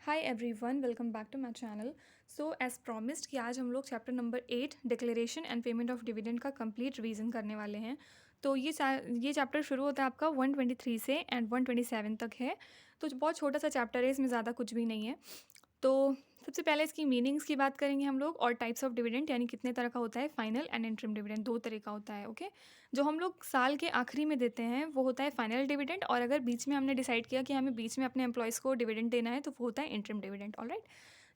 Hi everyone, welcome back to my channel. So as promised कि आज हम लोग chapter number 8 declaration and payment of dividend का complete revision करने वाले हैं। तो ये चैप्टर शुरू होता है आपका 123 से एंड 127 तक है। तो बहुत छोटा सा चैप्टर है, इसमें ज़्यादा कुछ भी नहीं है। तो सबसे पहले इसकी मीनिंग्स की बात करेंगे हम लोग, और टाइप्स ऑफ डिविडेंड यानी कितने तरह का होता है। फाइनल एंड इंटरिम डिविडेंड दो तरह का होता है। ओके, जो हम लोग साल के आखिरी में देते हैं वो होता है फाइनल डिविडेंड, और अगर बीच में हमने डिसाइड किया कि हमें बीच में अपने एम्प्लॉयज़ को डिविडेंड देना है तो वो होता है interim dividend. Alright,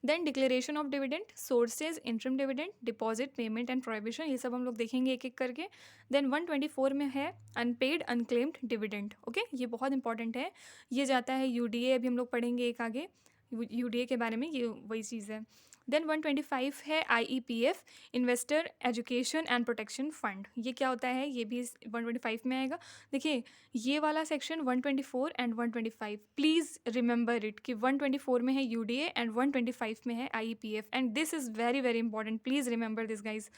then declaration of dividend, sources, interim dividend, deposit, payment and prohibition, ये सब हम लोग देखेंगे एक एक करके। देन 124 में है अनपेड अनक्लेम्ड डिविडेंड। ओके, ये बहुत इंपॉर्टेंट है, ये जाता है यूडीए, अभी हम लोग पढ़ेंगे एक आगे यूडीए के बारे में, ये वही चीज़ है। देन 125 है IEPF, investor education and protection fund. ये क्या होता है, ये भी 125 में आएगा। देखिए, ये वाला section 124 and 125, please remember it कि 124 में है यूडीए एंड 125 में है IEPF, and this is very very important, please remember this guys.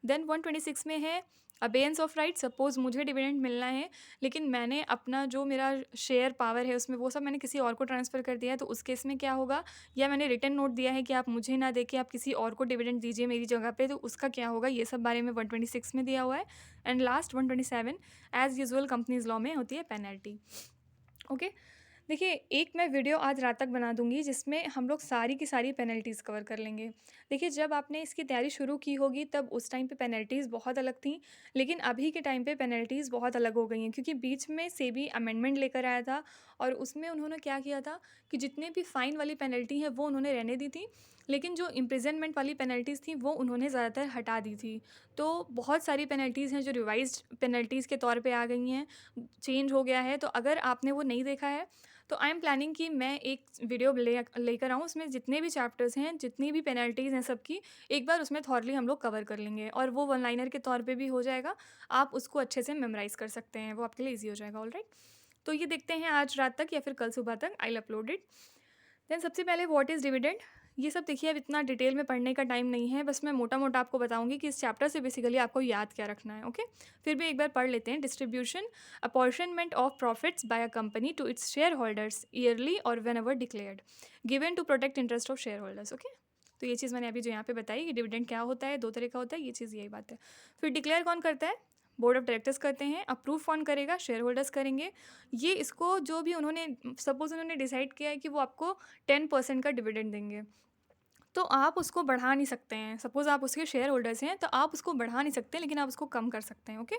Then 126 में है अबेयंस ऑफ राइट। सपोज़ मुझे डिविडेंड मिलना है, लेकिन मैंने अपना जो मेरा शेयर पावर है उसमें वो सब मैंने किसी और को ट्रांसफ़र कर दिया है, तो उस केस में क्या होगा, या मैंने रिटन नोट दिया है कि आप मुझे ना देके आप किसी और को डिविडेंड दीजिए मेरी जगह पे, तो उसका क्या होगा, ये सब बारे में 126 में दिया हुआ है। And last 127, as usual companies law में होती है पेनल्टी। ओके, देखिए, एक मैं वीडियो आज रात तक बना दूंगी जिसमें हम लोग सारी की सारी पेनल्टीज़ कवर कर लेंगे। देखिए, जब आपने इसकी तैयारी शुरू की होगी तब उस टाइम पे पेनल्टीज़ बहुत अलग थी, लेकिन अभी के टाइम पे पेनल्टीज़ बहुत अलग हो गई हैं, क्योंकि बीच में सेबी अमेंडमेंट लेकर आया था, और उसमें उन्होंने क्या किया था कि जितने भी फ़ाइन वाली पेनल्टी है वो उन्होंने रहने दी थी, लेकिन जो इम्प्रिजनमेंट वाली पेनल्टीज़ थी वो उन्होंने ज़्यादातर हटा दी थी। तो बहुत सारी पेनल्टीज़ हैं जो रिवाइज्ड पेनल्टीज़ के तौर पे आ गई हैं, चेंज हो गया है। तो अगर आपने वो नहीं देखा है तो आई एम प्लानिंग कि मैं एक वीडियो लेकर आऊँ, उसमें जितने भी चैप्टर्स हैं, जितनी भी पेनल्टीज़ हैं सबकी, एक बार उसमें थॉरली हम लोग कवर कर लेंगे, और वो वन लाइनर के तौर पे भी हो जाएगा। आप उसको अच्छे से मेमोराइज़ कर सकते हैं, वो आपके लिए ईजी हो जाएगा। ऑलराइट, तो ये देखते हैं आज रात तक या फिर कल सुबह तक, I will upload it. Then सबसे पहले व्हाट इज़ डिविडेंड, ये सब देखिए अब इतना डिटेल में पढ़ने का टाइम नहीं है, बस मैं मोटा मोटा आपको बताऊंगी कि इस चैप्टर से बेसिकली आपको याद क्या रखना है। ओके, फिर भी एक बार पढ़ लेते हैं। Distribution, apportionment of profits by a company to its shareholders yearly और whenever declared, given to protect interest of shareholders. Okay, तो ये चीज़ मैंने अभी जो यहाँ पे बताई कि डिविडेंड क्या होता है, दो तरह का होता है, ये चीज़ यही बात है। फिर डिक्लेयर कौन करता है, बोर्ड ऑफ डायरेक्टर्स करते हैं। अप्रूव कौन करेगा, शेयर होल्डर्स करेंगे। ये इसको जो भी उन्होंने, सपोज उन्होंने डिसाइड किया है कि वो आपको 10% का डिविडेंड देंगे, तो आप उसको बढ़ा नहीं सकते हैं। सपोज़ आप उसके शेयर होल्डर्स हैं तो आप उसको बढ़ा नहीं सकते, लेकिन आप उसको कम कर सकते हैं। ओके,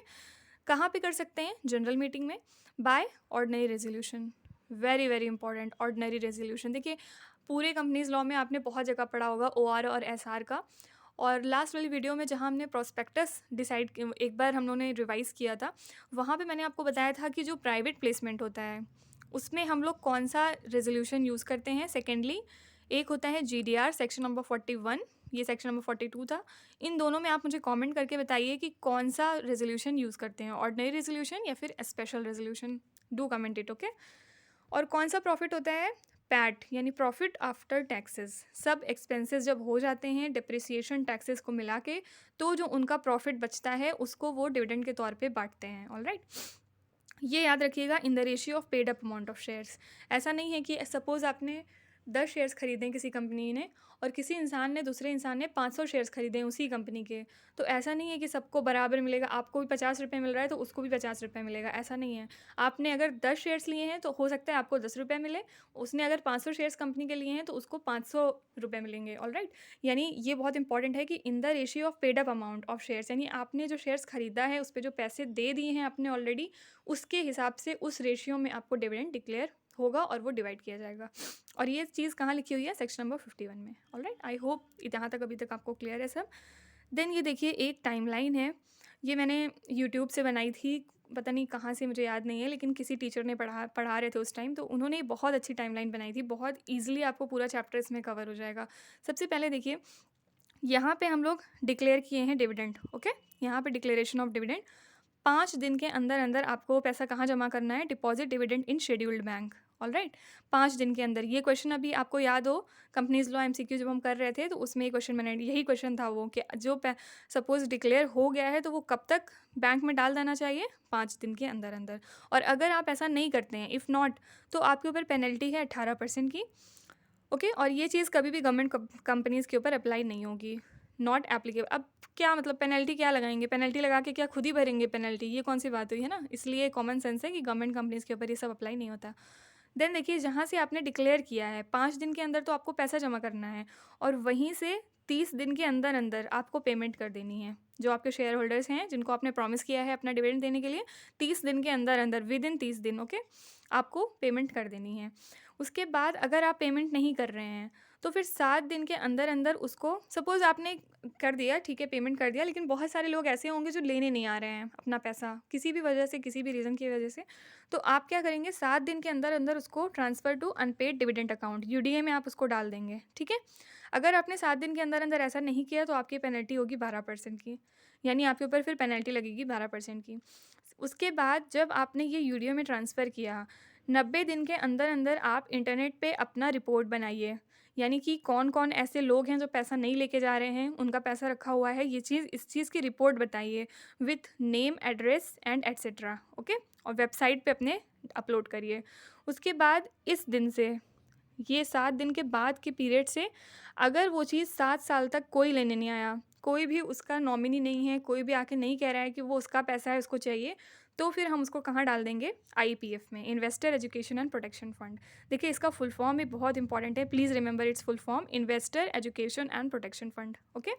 कहाँ पे कर सकते हैं, जनरल मीटिंग में, by ordinary resolution. Very very important, ordinary resolution. देखिए, पूरे कंपनीज लॉ में आपने बहुत जगह पढ़ा होगा OR और SR का, और लास्ट वाली वीडियो में जहाँ हमने प्रोस्पेक्टस डिसाइड, एक बार हम लोगों ने रिवाइज़ किया था, वहाँ पे मैंने आपको बताया था कि जो प्राइवेट प्लेसमेंट होता है उसमें हम लोग कौन सा रेजोल्यूशन यूज़ करते हैं। सेकेंडली, एक होता है GDR सेक्शन नंबर 41, ये सेक्शन नंबर 42 था। इन दोनों में आप मुझे कमेंट करके बताइए कि कौन सा रेजोल्यूशन यूज़ करते हैं, ऑर्डिनरी रेजोल्यूशन या फिर special resolution. Do comment it. Okay, और कौन सा प्रॉफिट होता है, पैट यानी प्रॉफिट आफ्टर टैक्सेस। सब एक्सपेंसेस जब हो जाते हैं डिप्रिसिएशन टैक्सेस को मिला के, तो जो उनका प्रॉफिट बचता है उसको वो डिविडेंड के तौर पे बांटते हैं। ऑलराइट, ये याद रखिएगा, in the ratio of paid up amount of shares. ऐसा नहीं है कि सपोज़ आपने 10 शेयर्स खरीदे किसी कंपनी ने, और किसी इंसान ने, दूसरे इंसान ने 500 शेयर्स खरीदे उसी कंपनी के, तो ऐसा नहीं है कि सबको बराबर मिलेगा। आपको भी 50 रुपये मिल रहा है तो उसको भी 50 रुपये मिलेगा, ऐसा नहीं है। आपने अगर 10 शेयर्स लिए हैं तो हो सकता है आपको 10 रुपये मिले, उसने अगर 500 शेयर्स कंपनी के लिए हैं तो उसको 500 रुपये मिलेंगे। ऑलराइट, यानी ये बहुत इंपॉर्टेंट है कि in the ratio of paid up amount of shares, यानी आपने जो शेयर्स खरीदा है उस पर जो पैसे दे दिए हैं आपने ऑलरेडी, उसके हिसाब से उस रेशियो में आपको डिविडेंड डिक्लेयर होगा और वो डिवाइड किया जाएगा। और ये चीज़ कहाँ लिखी हुई है, सेक्शन नंबर 51 में। ऑलराइट, आई होप यहाँ तक अभी तक आपको क्लियर है सब। देन ये देखिए, एक टाइमलाइन है, ये मैंने यूट्यूब से बनाई थी, पता नहीं कहाँ से, मुझे याद नहीं है, लेकिन किसी टीचर ने पढ़ा रहे थे उस टाइम, तो उन्होंने बहुत अच्छी टाइमलाइन बनाई थी। बहुत ईजिली आपको पूरा चैप्टर इसमें कवर हो जाएगा। सबसे पहले देखिए, यहाँ पे हम लोग डिक्लेयर किए हैं डिविडेंड। ओके, यहाँ पे डिक्लेरेशन ऑफ डिविडेंड, 5 दिन के अंदर अंदर आपको पैसा कहाँ जमा करना है, deposit dividend in scheduled bank. Alright, 5 दिन के अंदर। ये क्वेश्चन अभी आपको याद हो, कंपनीज लॉ MCQ जब हम कर रहे थे तो उसमें ये क्वेश्चन मैंने, यही क्वेश्चन था वो, कि जो सपोज डिक्लेयर हो गया है तो वो कब तक बैंक में डाल देना चाहिए, 5 दिन के अंदर अंदर। और अगर आप ऐसा नहीं करते हैं, इफ़ नॉट, तो आपके ऊपर पेनल्टी है 18% की। ओके, और ये चीज़ कभी भी गवर्नमेंट कंपनीज़ के ऊपर अप्लाई नहीं होगी, नॉट एप्लीकेबल। अब क्या मतलब पेनल्टी क्या लगाएंगे, पेनल्टी लगा के क्या खुद ही भरेंगे पेनल्टी, ये कौन सी बात हुई है ना। इसलिए कॉमन सेंस है कि गवर्नमेंट कंपनीज़ के ऊपर ये सब अप्लाई नहीं होता। देन देखिए, जहाँ से आपने डिक्लेयर किया है 5 दिन के अंदर तो आपको पैसा जमा करना है, और वहीं से 30 दिन के अंदर अंदर आपको पेमेंट कर देनी है। जो आपके शेयर होल्डर्स हैं जिनको आपने प्रॉमिस किया है अपना डिविडेंड देने के लिए, 30 दिन के अंदर अंदर, विद इन 30 दिन, ओके, आपको पेमेंट कर देनी है। उसके बाद अगर आप पेमेंट नहीं कर रहे हैं तो फिर 7 दिन के अंदर अंदर उसको, सपोज़ आपने कर दिया, ठीक है, पेमेंट कर दिया, लेकिन बहुत सारे लोग ऐसे होंगे जो लेने नहीं आ रहे हैं अपना पैसा किसी भी वजह से, किसी भी रीज़न की वजह से। तो आप क्या करेंगे, 7 दिन के अंदर अंदर उसको transfer to unpaid dividend account, UDA में आप उसको डाल देंगे, ठीक है। अगर आपने 7 दिन के अंदर अंदर ऐसा नहीं किया तो आपकी पेनल्टी होगी 12% की, यानी आपके ऊपर फिर पेनल्टी लगेगी 12% की। उसके बाद जब आपने ये यूडीए में ट्रांसफ़र किया, 90 दिन के अंदर अंदर आप इंटरनेट पे अपना रिपोर्ट बनाइए, यानी कि कौन कौन ऐसे लोग हैं जो पैसा नहीं लेके जा रहे हैं, उनका पैसा रखा हुआ है, ये चीज़, इस चीज़ की रिपोर्ट बताइए with name, address and etcetera, okay, और वेबसाइट पे अपने अपलोड करिए। उसके बाद इस दिन से, ये 7 दिन के बाद के पीरियड से, अगर वो चीज़ 7 साल तक कोई लेने नहीं आया, कोई भी उसका नॉमिनी नहीं है, कोई भी आके नहीं कह रहा है कि वो उसका पैसा है, उसको चाहिए, तो फिर हम उसको कहाँ डाल देंगे, आईपीएफ में, investor education and protection fund. देखिए, इसका फुल फॉर्म भी बहुत इंपॉर्टेंट है, please remember it's full form, investor education and protection fund, okay.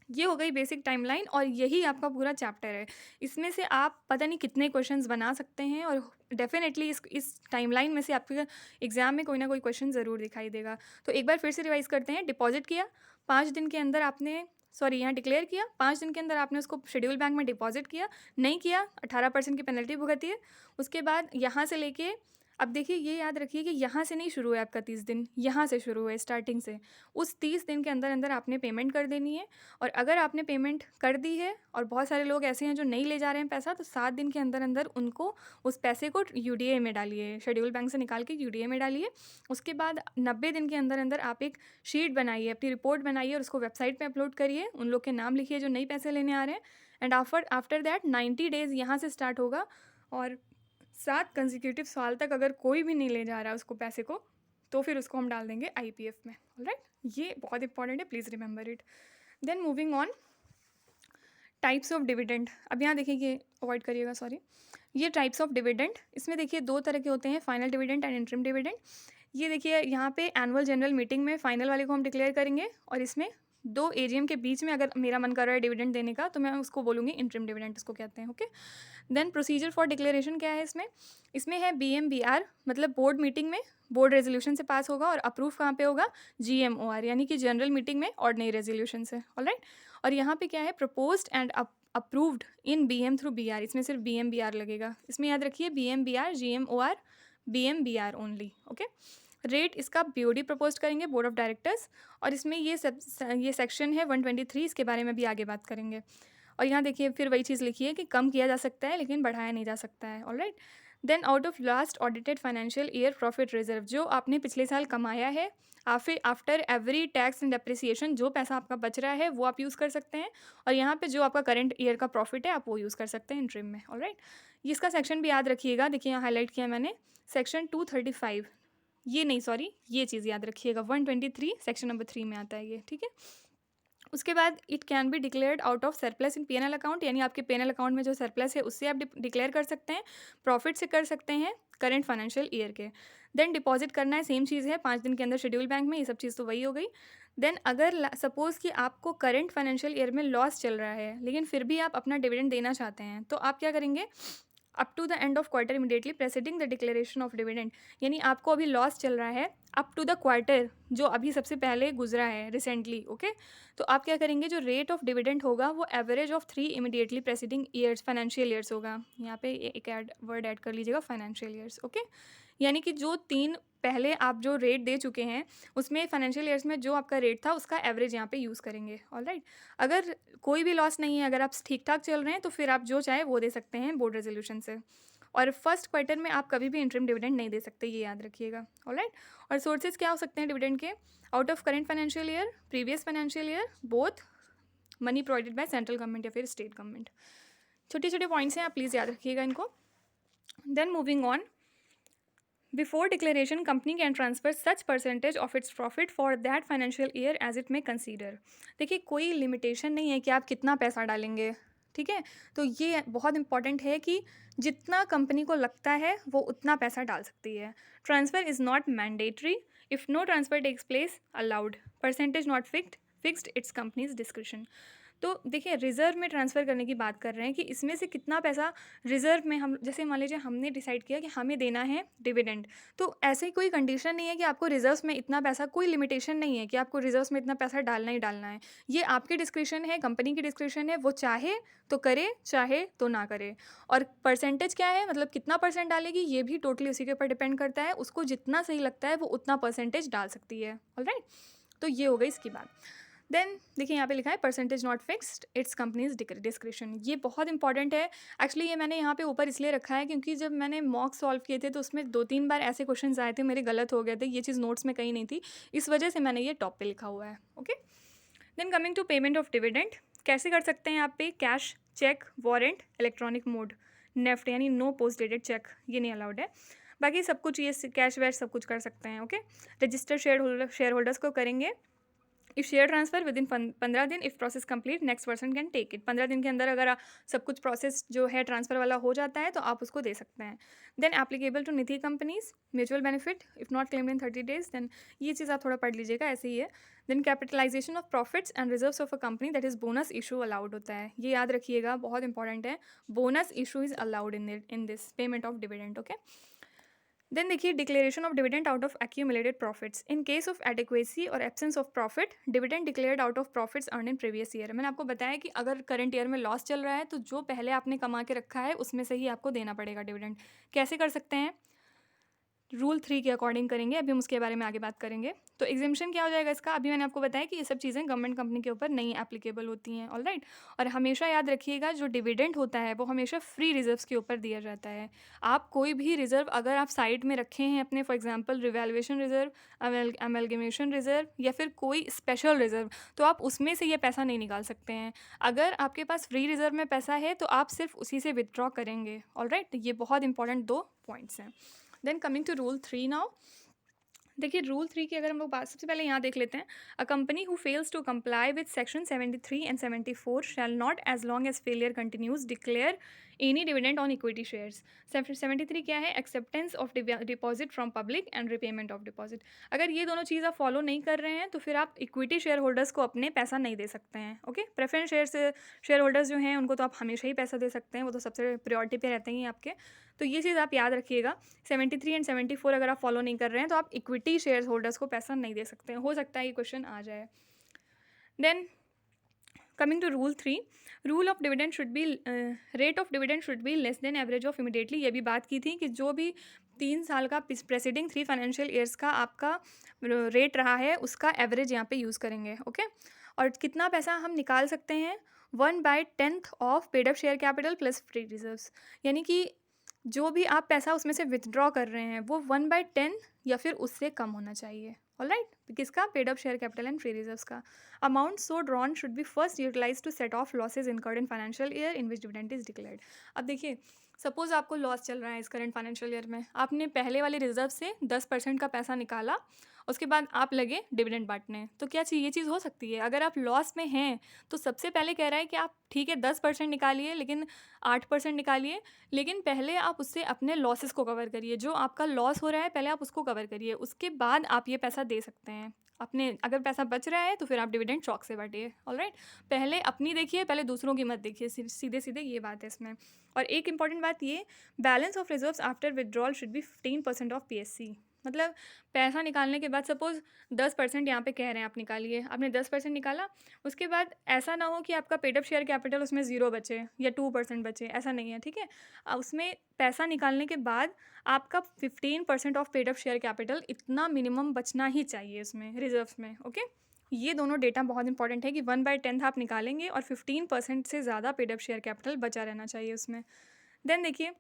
ये हो गई बेसिक टाइमलाइन, और यही आपका पूरा चैप्टर है। इसमें से आप पता नहीं कितने क्वेश्चंस बना सकते हैं, और डेफिनेटली इस टाइमलाइन में से आपके एग्जाम में कोई ना कोई क्वेश्चन ज़रूर दिखाई देगा। तो एक बार फिर से रिवाइज करते हैं। डिपॉजिट किया, 5 दिन के अंदर आपने, सॉरी, यहाँ डिक्लेयर किया, 5 दिन के अंदर आपने उसको शेड्यूल बैंक में डिपॉजिट किया, नहीं किया 18% की पेनल्टी भुगती है। उसके बाद यहाँ से लेके, अब देखिए, ये याद रखिए कि यहाँ से नहीं शुरू है आपका 30 दिन, यहाँ से शुरू है, स्टार्टिंग से। उस 30 दिन के अंदर अंदर आपने पेमेंट कर देनी है। और अगर आपने पेमेंट कर दी है, और बहुत सारे लोग ऐसे हैं जो नहीं ले जा रहे हैं पैसा, तो 7 दिन के अंदर अंदर उनको उस पैसे को यूडीए में डालिए, शेड्यूल बैंक से निकाल के यूडीए में डालिए। उसके बाद 90 दिन के अंदर अंदर आप एक शीट बनाइए, अपनी रिपोर्ट बनाइए, और उसको वेबसाइट पे अपलोड करिए, उन लोग के नाम लिखिए जो नई पैसे लेने आ रहे हैं। एंड आफ्टर दैट 90 डेज़ यहाँ से स्टार्ट होगा, और 7 कंसेक्यूटिव साल तक अगर कोई भी नहीं ले जा रहा है उसको पैसे को, तो फिर उसको हम डाल देंगे आईपीएफ में, ऑलराइट। ये बहुत इंपॉर्टेंट है, please remember it. Then moving on, types of dividend. अब यहाँ देखिए, ये अवॉइड करिएगा, सॉरी। ये टाइप्स ऑफ डिविडेंड, इसमें देखिए 2 तरह के होते हैं, final dividend and interim dividend. ये देखिए, यहाँ पे एनुअल जनरल मीटिंग में फाइनल वाले को हम डिक्लेयर करेंगे, और इसमें 2 एजीएम के बीच में अगर मेरा मन कर रहा है डिविडेंड देने का, तो मैं उसको बोलूँगी इंटरिम डिविडेंड, इसको कहते हैं, okay. Then procedure for declaration क्या है इसमें, इसमें है बीएमबीआर, मतलब बोर्ड मीटिंग में, बोर्ड रेजोल्यूशन से पास होगा, और अप्रूव कहाँ पे होगा, जीएमओआर, यानी कि जनरल मीटिंग में ऑर्डिनरी रेजोल्यूशन से, ऑलराइट। और यहाँ पे क्या है, proposed and approved in BM through BR, इसमें सिर्फ बीएमबीआर लगेगा। इसमें याद रखिए, BMBR, GMOR, BMBR only, okay. Rate इसका बीओडी प्रपोज करेंगे, बोर्ड ऑफ डायरेक्टर्स। और इसमें ये सेक्शन है 123, इसके बारे में भी आगे बात करेंगे। और यहाँ देखिए, फिर वही चीज़ लिखी है कि कम किया जा सकता है लेकिन बढ़ाया नहीं जा सकता है, alright. Then out of last audited financial year profit reserve, जो आपने पिछले साल कमाया है, after every tax and depreciation, जो पैसा आपका बच रहा है वो आप यूज़ कर सकते हैं। और यहाँ पे जो आपका करंट ईयर का प्रॉफिट है, आप वो यूज़ कर सकते हैं इंटरिम में, ऑलराइट। इसका सेक्शन भी याद रखिएगा, देखिए यहाँ हाईलाइट किया मैंने, सेक्शन 235, ये नहीं, सॉरी, ये चीज़ याद रखिएगा, 123 सेक्शन नंबर 3 में आता है ये, ठीक है। उसके बाद it can be declared out of surplus in PNL account, यानी आपके पीएनएल अकाउंट में जो सरप्लस है उससे आप डिक्लेयर कर सकते हैं, प्रॉफिट से कर सकते हैं, करंट फाइनेंशियल ईयर के। देन डिपॉजिट करना है, सेम चीज़ है, 5 दिन के अंदर शेड्यूल बैंक में, ये सब चीज़ तो वही हो गई। देन अगर सपोज़ कि आपको करंट फाइनेंशियल ईयर में लॉस चल रहा है, लेकिन फिर भी आप अपना डिविडेंड देना चाहते हैं, तो आप क्या करेंगे, up to the end of quarter immediately preceding the declaration of dividend, यानी आपको अभी लॉस चल रहा है अप टू द क्वार्टर, जो अभी सबसे पहले गुजरा है रिसेंटली, ओके। तो आप क्या करेंगे, जो रेट ऑफ डिविडेंड होगा वो average of 3 immediately presiding years, financial years होगा। यहाँ पे एक वर्ड ऐड कर लीजिएगा, फाइनेंशियल ईयर्स, ओके। यानी कि जो 3 पहले आप जो रेट दे चुके हैं, उसमें फाइनेंशियल ईयर्स में जो आपका रेट था उसका एवरेज यहाँ पे यूज़ करेंगे, ऑलराइट। अगर कोई भी लॉस नहीं है, अगर आप ठीक ठाक चल रहे हैं, तो फिर आप जो चाहे वो दे सकते हैं बोर्ड रेजोल्यूशन से। और फर्स्ट क्वार्टर में आप कभी भी इंटरिम डिविडेंड नहीं दे सकते, ये याद रखिएगा, ऑलराइट। और सोर्सेज क्या हो सकते हैं डिविडेंड के, out of current financial year, previous financial year, both, money provided by central government या फिर स्टेट गवर्नमेंट। छोटे छोटे पॉइंट्स हैं, आप प्लीज़ याद रखिएगा इनको। Then moving on, before declaration company can transfer such percentage of its profit for that financial year as it may consider. देखिए कोई लिमिटेशन नहीं है कि आप कितना पैसा डालेंगे, ठीक है। तो ये बहुत इंपॉर्टेंट है कि जितना कंपनी को लगता है वो उतना पैसा डाल सकती है। Transfer is not mandatory, if no transfer takes place allowed, percentage not fixed it's company's discretion. तो देखिए रिज़र्व में ट्रांसफ़र करने की बात कर रहे हैं कि इसमें से कितना पैसा रिज़र्व में, हम जैसे मान लीजिए हमने डिसाइड किया कि हमें देना है डिविडेंड, तो ऐसे कोई कंडीशन नहीं है कि आपको रिज़र्व्स में इतना पैसा, कोई लिमिटेशन नहीं है कि आपको रिज़र्व्स में इतना पैसा डालना ही डालना है। ये आपके डिस्क्रिप्शन है, कंपनी की डिस्क्रिप्शन है, वो चाहे तो करे, चाहे तो ना करे। और परसेंटेज क्या है, मतलब कितना परसेंट डालेगी, ये भी टोटली उसी के ऊपर डिपेंड करता है। उसको जितना सही लगता है वो उतना परसेंटेज डाल सकती है। ऑलराइट, तो ये हो गई इसकी बात। देन देखिए यहाँ पे लिखा है percentage not fixed it's company's description. ये बहुत इंपॉर्टेंट है। एक्चुअली ये मैंने यहाँ पे ऊपर इसलिए रखा है क्योंकि जब मैंने मॉक सॉल्व किए थे तो उसमें 2-3 बार ऐसे क्वेश्चंस आए थे, मेरे गलत हो गए थे, ये चीज़ नोट्स में कहीं नहीं थी, इस वजह से मैंने ये टॉप पे लिखा हुआ है। Okay, then coming to payment of dividend, कैसे कर सकते हैं आप pay? Cash, cheque, warrant, electronic mode, NEFT यानी नो पोस्ट डेटेड चेक, ये नहीं अलाउड है। बाकी सब कुछ ये कैश वैश सब कुछ कर सकते हैं। ओके, रजिस्टर्ड शेयर होल्डर्स को करेंगे। If share transfer within 15 दिन, if process complete next person can take it. 15 दिन के अंदर अगर सब कुछ प्रोसेस जो है ट्रांसफर वाला हो जाता है तो आप उसको दे सकते हैं। Then applicable to Nidhi companies, mutual benefit if not claimed in 30 days। Then ये चीज़ आप थोड़ा पढ़ लीजिएगा, ऐसे ही है। Then capitalization of profits and reserves of a company, that is bonus issue allowed होता है, ये याद रखिएगा, बहुत इंपॉर्टेंट है। Bonus issue is allowed in this payment of dividend. Okay, then देखिए declaration of dividend out of accumulated profits. In case of adequacy और absence of profit, dividend declared out of profits earn in previous year. मैंने आपको बताया कि अगर current year में loss चल रहा है तो जो पहले आपने कमा के रखा है उसमें से ही आपको देना पड़ेगा डिविडेंड। कैसे कर सकते हैं? रूल 3 के अकॉर्डिंग करेंगे, अभी हम उसके बारे में आगे बात करेंगे। तो एग्जाम्पशन क्या हो जाएगा इसका? अभी मैंने आपको बताया कि ये सब चीज़ें गवर्नमेंट कंपनी के ऊपर नहीं एप्लीकेबल होती हैं। ऑलराइट, और हमेशा याद रखिएगा जो डिविडेंड होता है वो हमेशा फ्री रिजर्व्स के ऊपर दिया जाता है। आप कोई भी रिजर्व अगर आप साइड में रखे हैं अपने, for example revaluation reserve, amalgamation reserve या फिर कोई स्पेशल रिजर्व, तो आप उसमें से ये पैसा नहीं निकाल सकते हैं। अगर आपके पास फ्री रिजर्व में पैसा है तो आप सिर्फ उसी से विदड्रॉ करेंगे। ऑलराइट, ये बहुत इंपॉर्टेंट 2 पॉइंट्स हैं। Then coming to rule 3 now, देखिए रूल 3 की अगर हम लोग बात सबसे पहले यहाँ देख लेते हैं। A company who fails to comply with section 73 and 74 shall not as long as failure continues declare any dividend on equity shares. 73 क्या है? Acceptance of deposit from public and repayment of deposit. अगर ये दोनों चीज़ आप follow नहीं कर रहे हैं तो फिर आप इक्विटी शेयर होल्डर्स को अपने पैसा नहीं दे सकते हैं। ओके, प्रेफरेंस शेयर होल्डर्स जो हैं उनको तो आप हमेशा ही पैसा दे सकते हैं, वो तो सबसे प्रायोरिटी पे रहते हैं आपके। तो ये चीज़ आप याद रखिएगा। 73 एंड 74 अगर आप फॉलो नहीं कर रहे हैं तो आप इक्विटी शेयर होल्डर्स को पैसा नहीं दे सकते हैं। हो सकता है ये क्वेश्चन आ जाए। Then coming to rule 3, rule of dividend should be, rate of dividend should be less than average of immediately. ये भी बात की थी कि जो भी 3 साल का प्रेसिडिंग 3 फाइनेंशियल ईयर्स का आपका रेट रहा है उसका एवरेज यहाँ पे यूज़ करेंगे। ओके, और कितना पैसा हम निकाल सकते हैं? 1/10 of paid up share capital plus free reserves, यानी कि जो भी आप पैसा उसमें से विथड्रॉ कर रहे हैं वो 1/10 या फिर उससे कम होना चाहिए। ऑलराइट, किसका? Paid up share capital and free reserves का। Amount so drawn should be first utilize to set off losses incurred in financial year in which dividend is declared. अब देखिए सपोज आपको लॉस चल रहा है इस करंट फाइनेंशियल ईयर में, आपने पहले वाले रिजर्व से 10% का पैसा निकाला, उसके बाद आप लगे डिविडेंड बांटने, तो क्या चाहिए? ये चीज़ हो सकती है। अगर आप लॉस में हैं तो सबसे पहले कह रहा है कि आप ठीक है 10% निकालिए, लेकिन 8% निकालिए, लेकिन पहले आप उससे अपने लॉसेस को कवर करिए। जो आपका लॉस हो रहा है पहले आप उसको कवर करिए, उसके बाद आप ये पैसा दे सकते हैं अपने। अगर पैसा बच रहा है तो फिर आप डिविडेंड शौक से बांटिए। ऑलराइट, पहले अपनी देखिए, पहले दूसरों की मत देखिए, सीधे सीधे ये बात है इसमें। और एक इंपॉर्टेंट बात ये, balance of reserves after withdrawal should be 15% of PSC. मतलब पैसा निकालने के बाद सपोज 10% यहाँ पे कह रहे हैं आप निकालिए, आपने 10% निकाला, उसके बाद ऐसा ना हो कि आपका पेड अप शेयर कैपिटल उसमें 0 बचे या 2% बचे, ऐसा नहीं है, ठीक है। उसमें पैसा निकालने के बाद आपका 15% of paid up share capital इतना मिनिमम बचना ही चाहिए इसमें रिजर्व्स में। ओके, ये दोनों डेटा बहुत इंपॉर्टेंट है कि 1/10 आप निकालेंगे और 15% से ज़्यादा पेड अप शेयर कैपिटल बचा रहना चाहिए उसमें। देन देखिए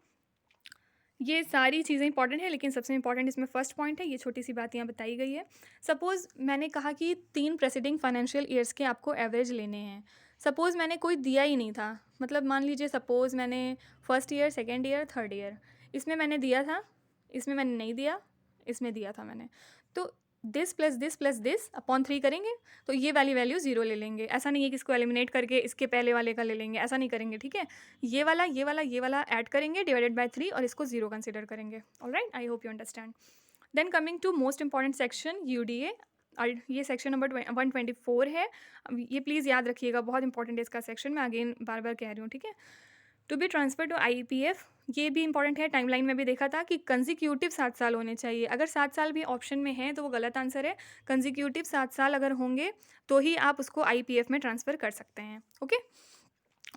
ये सारी चीज़ें इंपॉर्टेंट है, लेकिन सबसे इंपॉर्टेंट इसमें फर्स्ट पॉइंट है, ये छोटी सी बात यहाँ बताई गई है। सपोज़ मैंने कहा कि 3 प्रेसिडिंग फाइनेंशियल ईयर्स के आपको एवरेज लेने हैं। सपोज़ मैंने कोई दिया ही नहीं था, मतलब मान लीजिए सपोज़ मैंने first year, second year, third year, इसमें मैंने दिया था इसमें मैंने नहीं दिया, इसमें दिया था मैंने। तो दिस प्लस दिस अपॉन 3 करेंगे तो ये वाली वैल्यू 0 ले लेंगे। ऐसा नहीं है कि इसको एलिमिनेट करके इसके पहले वाले का ले लेंगे, ऐसा नहीं करेंगे, ठीक है। ये वाला ऐड करेंगे डिवाइडेड बाय 3 और इसको 0 कंसिडर करेंगे। Alright, I hope you understand. Then coming to most important section UDA, और ये सेक्शन नंबर 124 है। अब ये प्लीज़ याद रखिएगा, बहुत इंपॉर्टेंट है इसका सेक्शन, मैं अगेन बार बार कह रही हूँ, ठीक है। To be transfer to IPF, ये भी इंपॉर्टेंट है। टाइमलाइन में भी देखा था कि कंजिक्यूटिव 7 साल होने चाहिए। अगर 7 साल भी ऑप्शन में है तो वो गलत आंसर है। कंजिक्यूटिव 7 साल अगर होंगे तो ही आप उसको आईपीएफ में ट्रांसफ़र कर सकते हैं, ओके।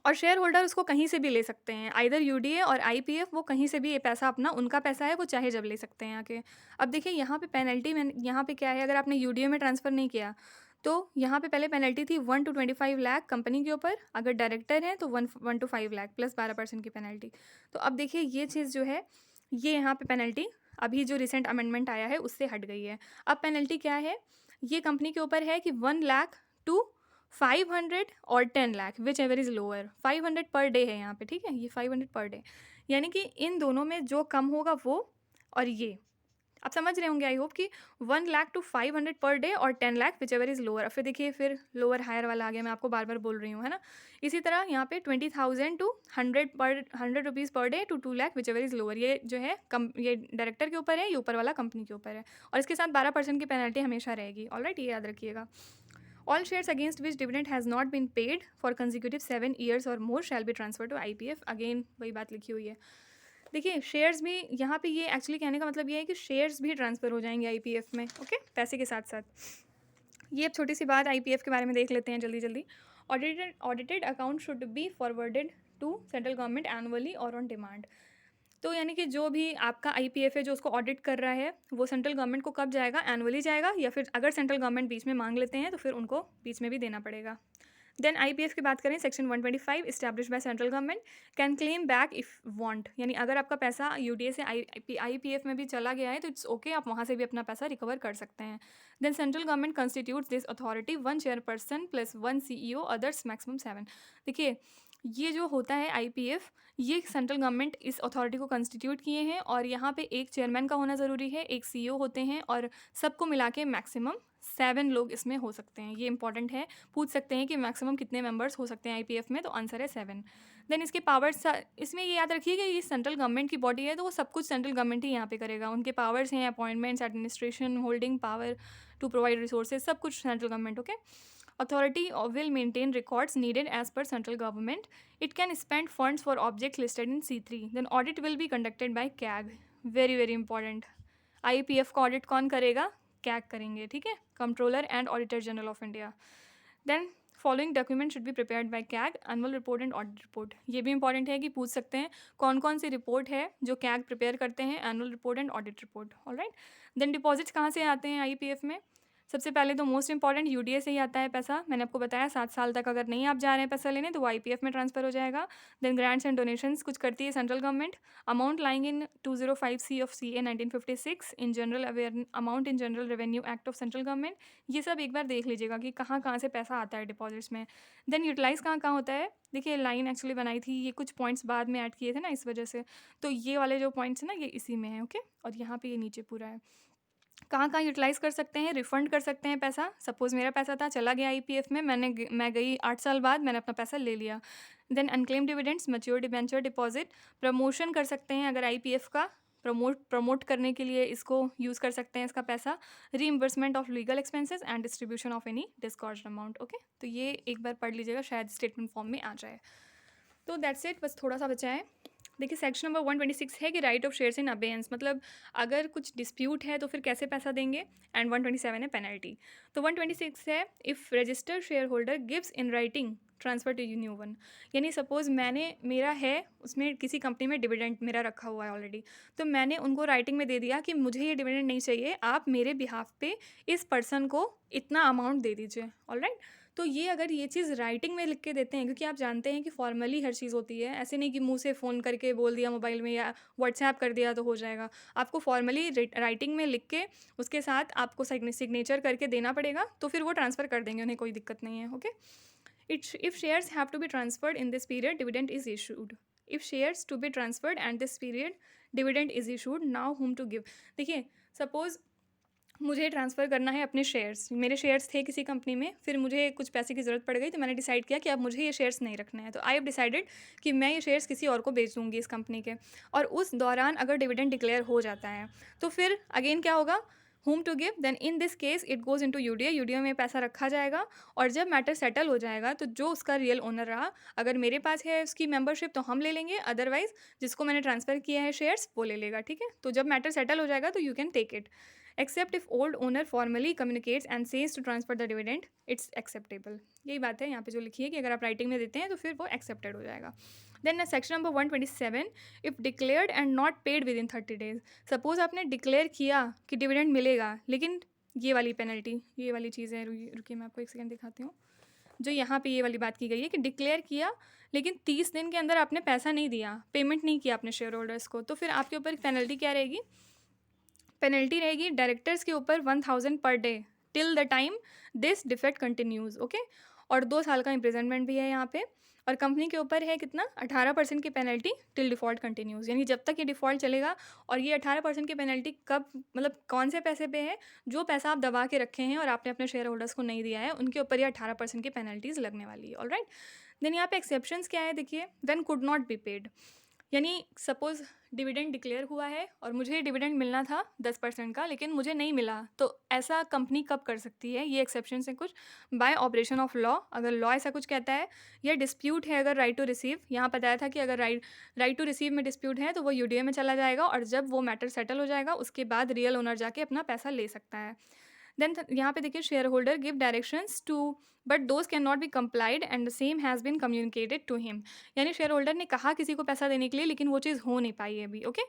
और शेयर होल्डर उसको कहीं से भी ले सकते हैं, आइदर यूडीए और आईपीएफ, वो कहीं से भी ये पैसा अपना, उनका पैसा है, वो चाहे जब ले सकते हैं आके। अब देखिए यहाँ पे पेनल्टी में, यहाँ पे क्या है, अगर आपने यूडीए में ट्रांसफ़र नहीं किया तो यहाँ पे पहले पेनल्टी थी 1 to 25 लाख कंपनी के ऊपर, अगर डायरेक्टर हैं तो 1 to 5 लाख प्लस 12% की पेनल्टी। तो अब देखिए ये चीज़ जो है, ये यहाँ पे पेनल्टी अभी जो रिसेंट अमेंडमेंट आया है उससे हट गई है। अब पेनल्टी क्या है, ये कंपनी के ऊपर है कि 1 लाख टू 500 और 10 lakh, whichever is lower. 500 per day है यहाँ पे, ठीक है, ये 500 पर डे, यानी कि इन दोनों में जो कम होगा वो, और ये आप समझ रहे होंगे आई होप कि 1 लाख टू 500 पर डे और 10 lakh whichever is lower. फिर देखिए फिर लोअर हायर वाला आ गया, मैं आपको बार बार बोल रही हूँ, है ना। इसी तरह यहाँ पे 20,000 to 100 rupees per day to 2 lakh whichever is lower, ये जो है ये डायरेक्टर के ऊपर है, ये ऊपर वाला कंपनी के ऊपर है, और इसके साथ 12% की पेनल्टी हमेशा रहेगी। ऑलराइट, ये याद रखिएगा। All shares against which dividend has not been paid for consecutive 7 years or more shall be transferred to IPF। Again वही बात लिखी हुई है। देखिए शेयर्स भी यहाँ पे, ये एक्चुअली कहने का मतलब ये है कि शेयर्स भी ट्रांसफ़र हो जाएंगे आईपीएफ में, ओके, पैसे के साथ साथ। ये अब छोटी सी बात आईपीएफ के बारे में देख लेते हैं जल्दी जल्दी। Audited account should be forwarded to central government annually और ऑन डिमांड। तो यानी कि जो भी आपका आईपीएफ है जो उसको ऑडिट कर रहा है, वो सेंट्रल गवर्नमेंट को कब जाएगा, एनुअली जाएगा, या फिर अगर सेंट्रल गवर्नमेंट बीच में मांग लेते हैं तो फिर उनको बीच में भी देना पड़ेगा। देन आईपीएफ की बात करें, section 125 establish by central government can claim back if want, यानी अगर आपका पैसा यूडीए से आईपीएफ में भी चला गया है तो इट्स ओके, आप वहाँ से भी अपना पैसा रिकवर कर सकते हैं। Then central government constitutes this authority 1 chairperson plus 1 CEO, others maximum 7। देखिए ये जो होता है आईपीएफ, ये सेंट्रल गवर्नमेंट इस अथॉरिटी को कंस्टिट्यूट किए हैं, और यहाँ पे एक चेयरमैन का होना ज़रूरी है, एक सीईओ होते हैं, और सबको मिला के मैक्सिमम 7 लोग इसमें हो सकते हैं। ये इंपॉर्टेंट है, पूछ सकते हैं कि मैक्सिमम कितने मेंबर्स हो सकते हैं आईपीएफ में, तो आंसर है 7। देन इसके पावर्स, इसमें ये याद रखिए कि ये सेंट्रल गवर्नमेंट की बॉडी है, तो वो सब कुछ सेंट्रल गवर्नमेंट ही यहाँ पे करेगा। उनके पावर्स हैं appointments, administration, holding power to provide resources, सब कुछ central government, okay. Authority will maintain records needed as per central government. It can spend funds for objects listed in C3. Then audit will be conducted by CAG. Very very important. IPF का audit कौन करेगा, CAG करेंगे, ठीक है, Comptroller and Auditor General of India. Then following document should be prepared by CAG, annual report and audit report. ये भी important है कि पूछ सकते हैं कौन कौन सी रिपोर्ट है जो CAG प्रिपेयर करते हैं, annual report and audit report. Alright, then deposits कहाँ से आते हैं आईपीएफ में, सबसे पहले तो मोस्ट इंपॉर्टेंट यूडीए से ही आता है पैसा। मैंने आपको बताया 7 साल तक अगर नहीं आप जा रहे हैं पैसा लेने तो वो आईपीएफ में ट्रांसफर हो जाएगा। देन ग्रांट्स एंड डोनेशंस कुछ करती है central government, amount lying in 205C of CA 1956, in general aware amount in general revenue act of central government. ये सब एक बार देख लीजिएगा कि कहाँ कहाँ से पैसा आता है डिपॉजिट्स में। देन यूटिलाइज़ कहाँ कहाँ होता है, देखिए लाइन एक्चुअली बनाई थी, ये कुछ पॉइंट्स बाद में ऐड किए थे ना इस वजह से, तो ये वाले जो पॉइंट्स हैं ना ये इसी में है, ओके। और यहाँ पे ये नीचे पूरा है, कहाँ कहाँ यूटिलाइज़ कर सकते हैं, रिफंड कर सकते हैं पैसा। सपोज़ मेरा पैसा था चला गया आईपीएफ में, मैं गई 8 साल बाद, मैंने अपना पैसा ले लिया। Then unclaim dividends, mature debenture deposit, promotion कर सकते हैं अगर आईपीएफ का, प्रमोट करने के लिए इसको यूज़ कर सकते हैं इसका पैसा। Reimbursement of legal expenses and distribution of any disgorged amount, okay. तो ये एक बार पढ़ लीजिएगा, शायद स्टेटमेंट फॉर्म में आ जाए। तो दैट्स इट, बस थोड़ा सा बचा है। देखिए सेक्शन नंबर 126 है कि right of shares in abeyance, मतलब अगर कुछ डिस्प्यूट है तो फिर कैसे पैसा देंगे, एंड 127 है पेनल्टी। तो 126 है if registered shareholder gives in writing transfer to new one, यानी सपोज़ मेरा है उसमें किसी कंपनी में डिविडेंड मेरा रखा हुआ है ऑलरेडी, तो मैंने उनको राइटिंग में दे दिया कि मुझे ये डिविडेंड नहीं चाहिए, आप मेरे बिहाफ पे इस पर्सन को इतना अमाउंट दे दीजिए। ऑलराइट, तो ये अगर ये चीज़ राइटिंग में लिख के देते हैं, क्योंकि आप जानते हैं कि फॉर्मली हर चीज़ होती है, ऐसे नहीं कि मुंह से फ़ोन करके बोल दिया मोबाइल में या व्हाट्सएप कर दिया तो हो जाएगा। आपको फॉर्मली राइटिंग में लिख के उसके साथ आपको सिग्नेचर करके देना पड़ेगा, तो फिर वो ट्रांसफ़र कर देंगे, उन्हें कोई दिक्कत नहीं है, okay. If shares have to be transferred in this period dividend is issued. If shares to be transferred and this period dividend is issued, now whom to give. देखिए सपोज मुझे ट्रांसफ़र करना है अपने शेयर्स, मेरे shares थे किसी company में, फिर मुझे कुछ पैसे की ज़रूरत पड़ गई, तो मैंने डिसाइड किया कि अब मुझे ये शेयर्स नहीं रखने हैं, तो आई हैव डिसाइडेड कि मैं ये शेयर्स किसी और को बेच दूंगी इस कंपनी के। और उस दौरान अगर डिविडेंड डिक्लेयर हो जाता है तो फिर अगेन क्या होगा, whom to give, then in this case it goes into UDA, UDA में पैसा रखा जाएगा। और जब मैटर सेटल हो जाएगा तो जो उसका रियल ओनर रहा, अगर मेरे पास है उसकी मेंबरशिप तो हम ले लेंगे, अदरवाइज जिसको मैंने ट्रांसफ़र किया है शेयर्स वो ले लेगा, ठीक है। तो जब मैटर सेटल हो जाएगा तो you can take it, except if old owner formally communicates and says to transfer the dividend, it's acceptable. यही बात है यहाँ पे जो लिखी है कि अगर आप राइटिंग में देते हैं तो फिर वो एक्सेप्टेड हो जाएगा। Then section number 127, if declared and not paid within 30 days. Suppose आपने डिक्लेयर किया कि डिविडेंड मिलेगा, लेकिन ये वाली पेनल्टी, ये वाली चीज़ है, रुकिए मैं आपको एक सेकेंड दिखाती हूँ। जो यहाँ पे ये वाली बात की गई है कि डिक्लेयर किया लेकिन 30 दिन के अंदर आपने पैसा नहीं दिया, पेमेंट नहीं किया अपने शेयर होल्डर्स को, तो फिर आपके ऊपर पेनल्टी क्या रहेगी, पेनल्टी रहेगी डायरेक्टर्स के ऊपर 1000 per day till the time this defect continues, okay. और 2 साल का इम्प्रिजनमेंट भी है यहाँ पे। और कंपनी के ऊपर है कितना, 18% की पेनल्टी टिल डिफ़ॉल्ट कंटिन्यूज, यानी जब तक ये डिफ़ॉल्ट चलेगा। और ये 18% की पेनल्टी कब, मतलब कौन से पैसे पे है, जो पैसा आप दबा के रखे हैं और आपने अपने शेयर होल्डर्स को नहीं दिया है, उनके ऊपर ये 18% की पेनल्टीज लगने वाली है, ऑलराइट। देन यहाँ पे एक्सेप्शंस क्या है, देखिए, when could not be paid, यानी सपोज़ डिविडेंड डिक्लेयर हुआ है और मुझे डिविडेंड मिलना था 10% का, लेकिन मुझे नहीं मिला, तो ऐसा कंपनी कब कर सकती है, ये एक्सेप्शन है कुछ, बाय ऑपरेशन ऑफ लॉ, अगर लॉ ऐसा कुछ कहता है, या डिस्प्यूट है अगर राइट टू रिसीव, यहाँ बताया था कि अगर राइट टू रिसीव में डिस्प्यूट है तो वो यूडीए में चला जाएगा, और जब वो मैटर सेटल हो जाएगा उसके बाद रियल ओनर जाके अपना पैसा ले सकता है। देन यहाँ पे देखिए, shareholder give directions to but those cannot be complied and the same has been communicated to him, यानी शेयर होल्डर ने कहा किसी को पैसा देने के लिए, लेकिन वो चीज़ हो नहीं पाई है अभी, okay.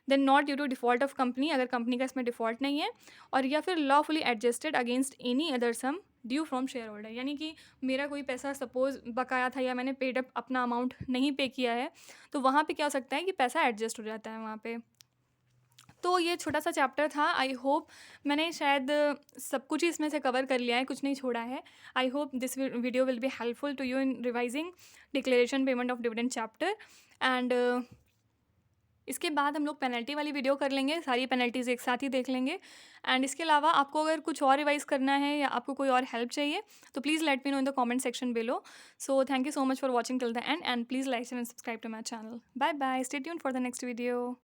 Then not due to default of company, अगर कंपनी का इसमें डिफॉल्ट नहीं है, और या फिर lawfully adjusted against any other sum due from shareholder, यानी कि मेरा कोई पैसा सपोज बकाया था या मैंने पेड अप अपना अमाउंट नहीं पे किया है, तो वहाँ पे क्या हो सकता है कि पैसा एडजस्ट हो जाता है वहाँ पे। तो ये छोटा सा चैप्टर था, आई होप मैंने शायद सब कुछ ही इसमें से कवर कर लिया है, कुछ नहीं छोड़ा है। I hope this video will be helpful to you in revising declaration payment of dividend chapter. And इसके बाद हम लोग पेनल्टी वाली वीडियो कर लेंगे, सारी पेनल्टीज़ एक साथ ही देख लेंगे। एंड इसके अलावा आपको अगर कुछ और रिवाइज करना है या आपको कोई और हेल्प चाहिए तो please let me know in the comment section below. So thank you so much for watching till the end please like and subscribe to my channel. Bye bye, stay tuned for the next video.